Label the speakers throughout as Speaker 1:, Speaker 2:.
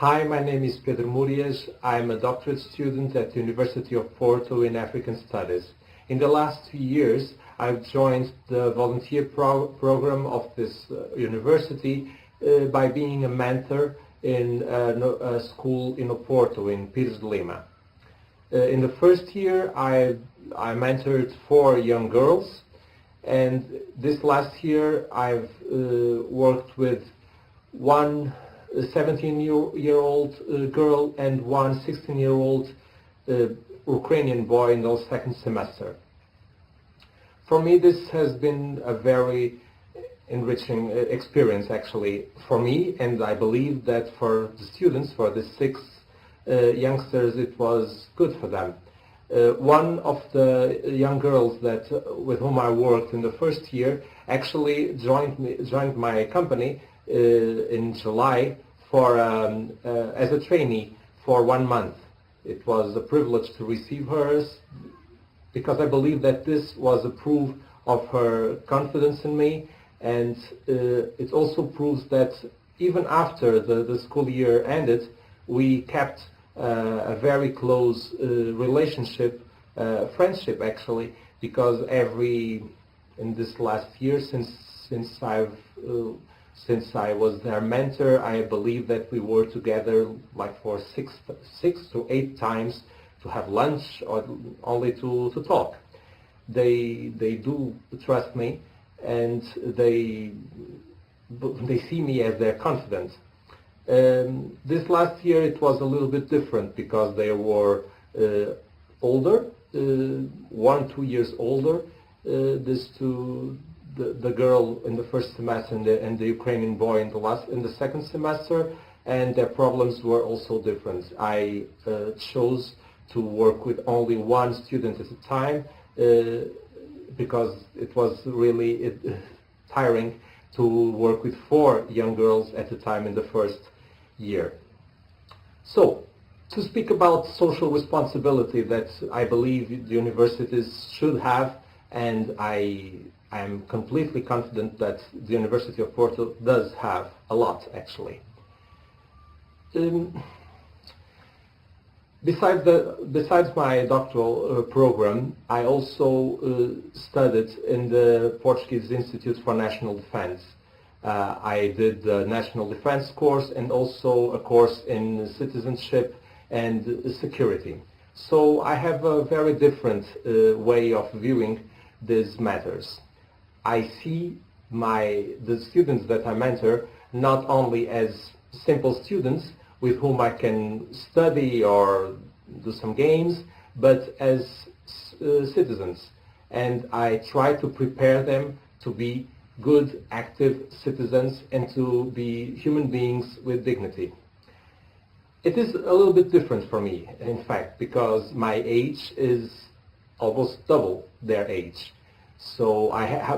Speaker 1: Hi, my name is Pedro Murias. I'm a doctorate student at the University of Porto in African Studies. In the last 2 years, I've joined the volunteer program of this university by being a mentor in a school in Oporto, in Pires de Lima. In the first year, I mentored 4 young girls, and this last year I've worked with one 17-year-old girl and one 16-year-old Ukrainian boy in the second semester. For me, this has been a very enriching experience, actually, for me, and I believe that for the students, for the 6 youngsters, it was good for them. One of the young girls with whom I worked in the first year actually joined my company in July as a trainee for 1 month. It was a privilege to receive her because I believe that this was a proof of her confidence in me, and it also proves that even after the school year ended, we kept a very close relationship, friendship actually, because in this last year, since I was their mentor, I believe that we were together like for 6 to 8 times to have lunch or only to talk. They do trust me, and they see me as their confidant. This last year it was a little bit different because they were older, 1-2 years older. The girl in the first semester and the Ukrainian boy in the second semester, and their problems were also different. I chose to work with only 1 student at a time because it was really tiring to work with 4 young girls at a time in the first year. So, to speak about social responsibility that I believe the universities should have, and I am completely confident that the University of Porto does have a lot, actually. Besides my doctoral program, I also studied in the Portuguese Institute for National Defense. I did the National Defense course and also a course in citizenship and security. So I have a very different way of viewing these matters. I see the students that I mentor not only as simple students with whom I can study or do some games, but as citizens. And I try to prepare them to be good, active citizens and to be human beings with dignity. It is a little bit different for me, in fact, because my age is almost double their age. So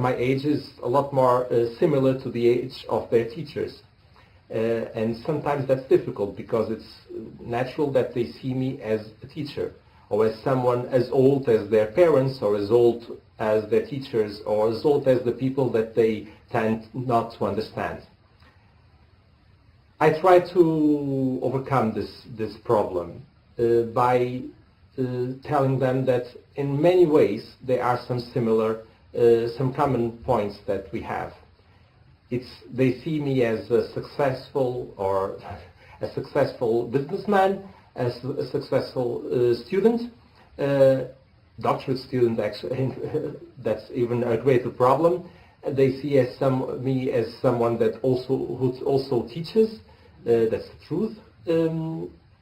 Speaker 1: my age is a lot more similar to the age of their teachers. And sometimes that's difficult because it's natural that they see me as a teacher or as someone as old as their parents or as old as their teachers or as old as the people that they tend not to understand. I try to overcome this problem by telling them that in many ways there are some common points that we have. They see me as a successful businessman, as a successful student, doctorate student actually. That's even a greater problem. They see me as someone who also teaches. That's the truth.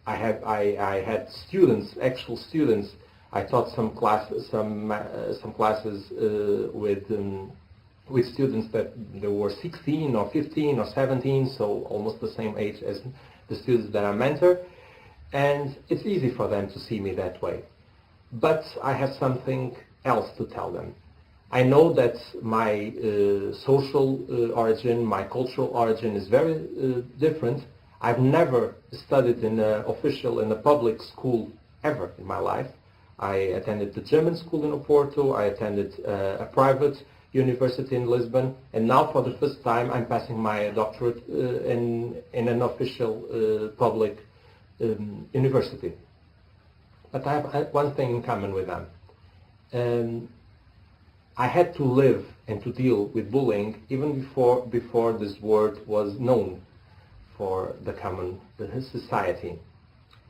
Speaker 1: I had students, actual students. I taught some classes with students that they were 16 or 15 or 17, so almost the same age as the students that I mentor. And it's easy for them to see me that way. But I have something else to tell them. I know that my social origin, my cultural origin is very different. I've never studied in a public school ever in my life. I attended the German school in Oporto. I attended a private University in Lisbon, and now for the first time I'm passing my doctorate in an official public university. But I have one thing in common with them. I had to live and to deal with bullying even before this word was known for the common society.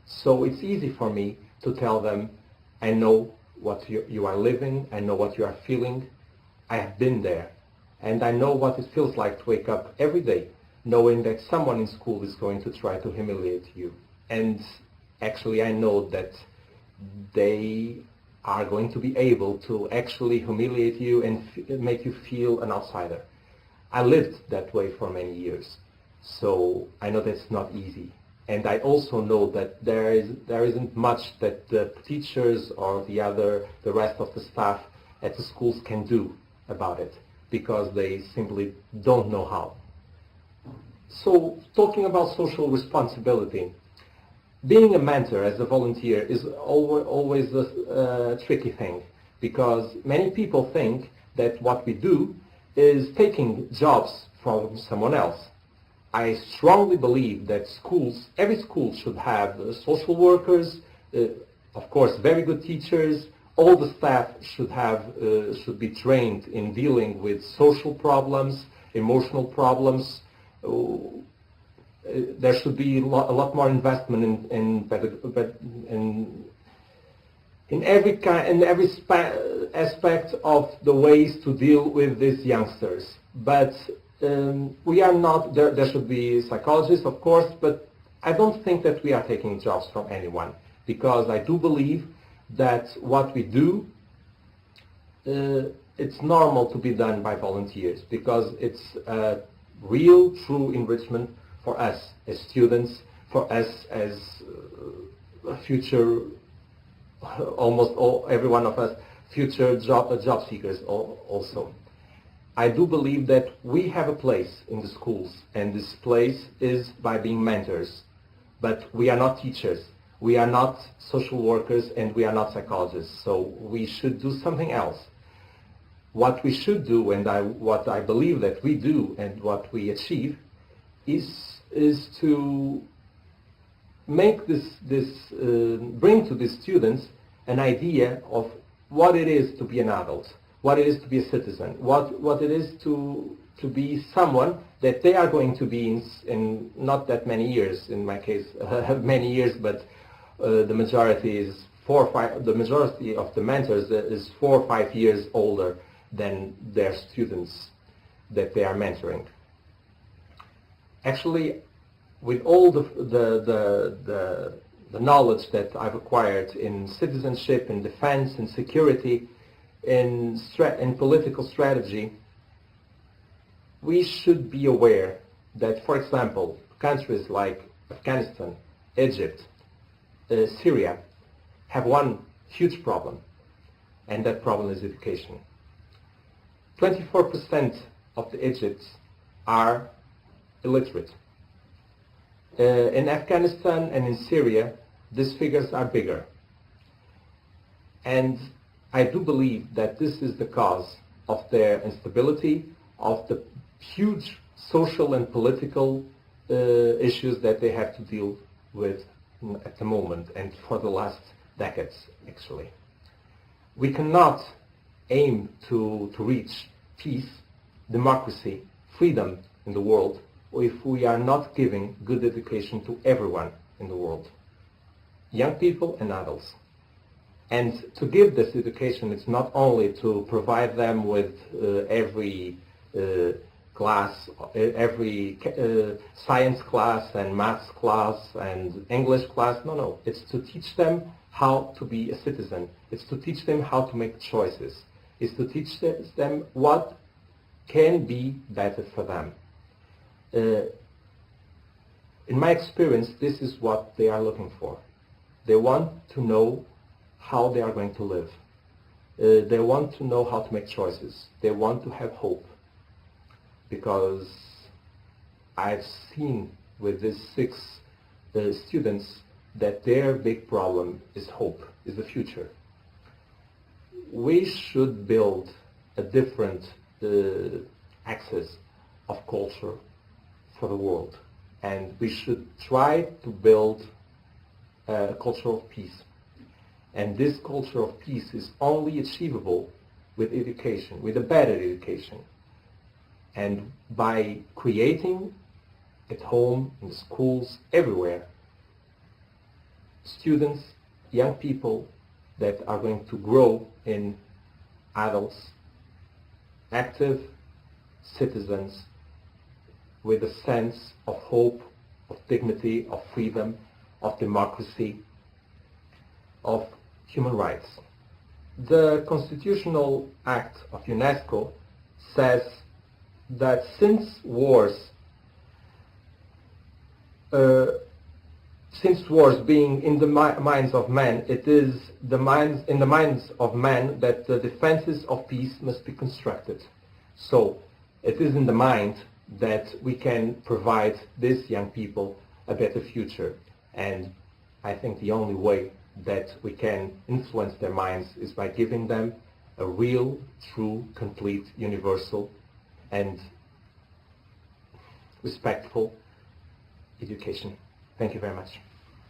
Speaker 1: So it's easy for me to tell them, I know what you are living, I know what you are feeling, I have been there, and I know what it feels like to wake up every day knowing that someone in school is going to try to humiliate you. And actually I know that they are going to be able to actually humiliate you and make you feel an outsider. I lived that way for many years, so I know that's not easy. And I also know that there isn't much that the teachers or the rest of the staff at the schools can do about it, because they simply don't know how. So, talking about social responsibility, being a mentor as a volunteer is always a tricky thing, because many people think that what we do is taking jobs from someone else. I strongly believe that every school should have social workers, of course very good teachers. All the staff should be trained in dealing with social problems, emotional problems. There should be a lot more investment in every aspect of the ways to deal with these youngsters. But we are not there. There should be psychologists, of course, but I don't think that we are taking jobs from anyone, because I do believe that what we do, it's normal to be done by volunteers, because it's a real, true enrichment for us as students, for us as future, every one of us, future job seekers also. I do believe that we have a place in the schools, and this place is by being mentors. But we are not teachers, we are not social workers, and we are not psychologists, so we should do something else. What we should do, and what I believe that we do and what we achieve, is to make bring to these students an idea of what it is to be an adult, what it is to be a citizen, what it is to be someone that they are going to be in not that many years. In my case, many years, but the majority is 4 or 5. The majority of the mentors is 4 or 5 years older than their students that they are mentoring. Actually, with all the knowledge that I've acquired in citizenship, in defense, in security, in political strategy, we should be aware that, for example, countries like Afghanistan, Egypt, Syria have one huge problem, and that problem is education. 24% of the Egypts are illiterate. In Afghanistan and in Syria, these figures are bigger. And I do believe that this is the cause of their instability, of the huge social and political issues that they have to deal with at the moment and for the last decades, actually. We cannot aim to reach peace, democracy, freedom in the world if we are not giving good education to everyone in the world, young people and adults. And to give this education, it's not only to provide them with every class, every science class and maths class and English class. No, it's to teach them how to be a citizen. It's to teach them how to make choices. It's to teach them what can be better for them. In my experience, this is what they are looking for. They want to know how they are going to live. They want to know how to make choices. They want to have hope. Because I've seen with these 6 students that their big problem is hope, is the future. We should build a different access of culture for the world. And we should try to build a culture of peace. And this culture of peace is only achievable with education, with a better education. And by creating at home, in the schools, everywhere, students, young people that are going to grow in adults, active citizens with a sense of hope, of dignity, of freedom, of democracy, of human rights. The Constitutional Act of UNESCO says that since wars being in the minds of men, it is in the minds of men that the defenses of peace must be constructed. So it is in the mind that we can provide these young people a better future. And I think the only way that we can influence their minds is by giving them a real, true, complete, universal and respectful education. Thank you very much.